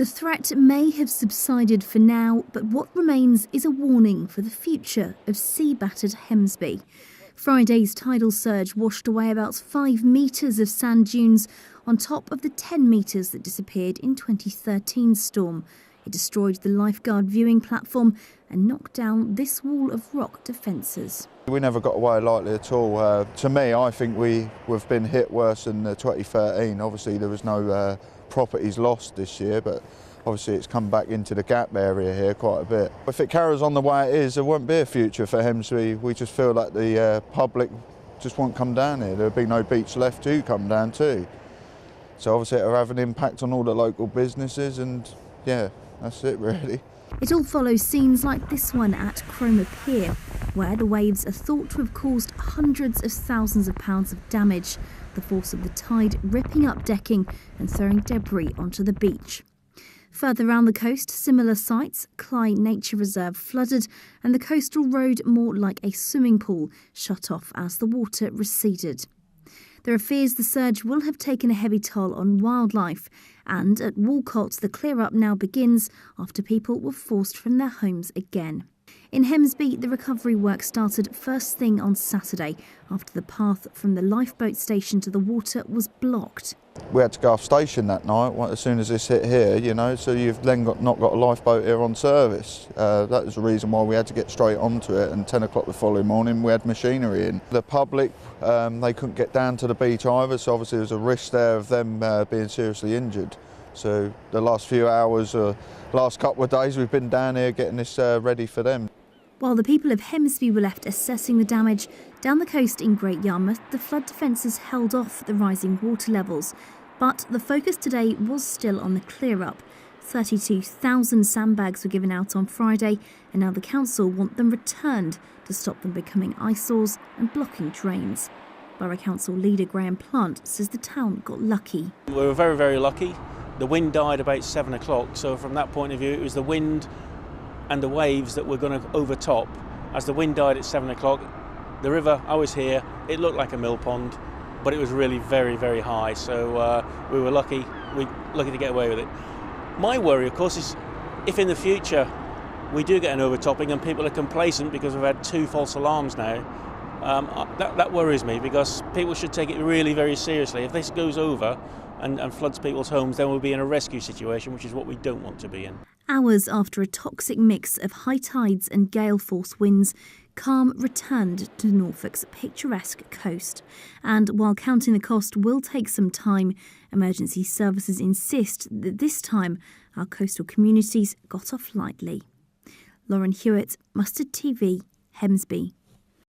The threat may have subsided for now, but what remains is a warning for the future of sea-battered Hemsby. Friday's tidal surge washed away about 5 metres of sand dunes on top of the 10 metres that disappeared in 2013's storm. It destroyed the lifeguard viewing platform and knocked down this wall of rock defences. We never got away lightly at all. To me, I think we've been hit worse than 2013. Obviously, there was no properties lost this year, but obviously it's come back into the gap area here quite a bit. If it carries on the way it is, there won't be a future for Hemsby. We just feel like the public just won't come down here. There'll be no beach left to come down to. So obviously it'll have an impact on all the local businesses, and yeah, that's it really. It all follows scenes like this one at Cromer Pier, where the waves are thought to have caused hundreds of thousands of pounds of damage, the force of the tide ripping up decking and throwing debris onto the beach. Further around the coast, similar sites, Clyde Nature Reserve flooded and the coastal road more like a swimming pool shut off as the water receded. There are fears the surge will have taken a heavy toll on wildlife, and at Walcott the clear-up now begins after people were forced from their homes again. In Hemsby, the recovery work started first thing on Saturday after the path from the lifeboat station to the water was blocked. We had to go off station that night as soon as this hit here, you know, so you've then not got a lifeboat here on service. That was the reason why we had to get straight onto it, and 10 o'clock the following morning we had machinery in. The public, they couldn't get down to the beach either, so obviously there was a risk there of them being seriously injured. So the last few hours, last couple of days we've been down here getting this ready for them. While the people of Hemsby were left assessing the damage, down the coast in Great Yarmouth, the flood defences held off the rising water levels. But the focus today was still on the clear-up. 32,000 sandbags were given out on Friday, and now the council want them returned to stop them becoming eyesores and blocking drains. Borough Council leader Graham Plant says the town got lucky. We were very, very lucky. The wind died about 7 o'clock, so from that point of view it was the wind and the waves that were going to overtop. As the wind died at 7 o'clock, the river, I was here, it looked like a mill pond, but it was really very, very high, so we were lucky to get away with it. My worry, of course, is if in the future we do get an overtopping and people are complacent because we've had 2 false alarms now, that worries me, because people should take it really very seriously. If this goes over and floods people's homes, then we'll be in a rescue situation, which is what we don't want to be in. Hours after a toxic mix of high tides and gale force winds, calm returned to Norfolk's picturesque coast. And while counting the cost will take some time, emergency services insist that this time our coastal communities got off lightly. Lauren Hewitt, Mustard TV, Hemsby.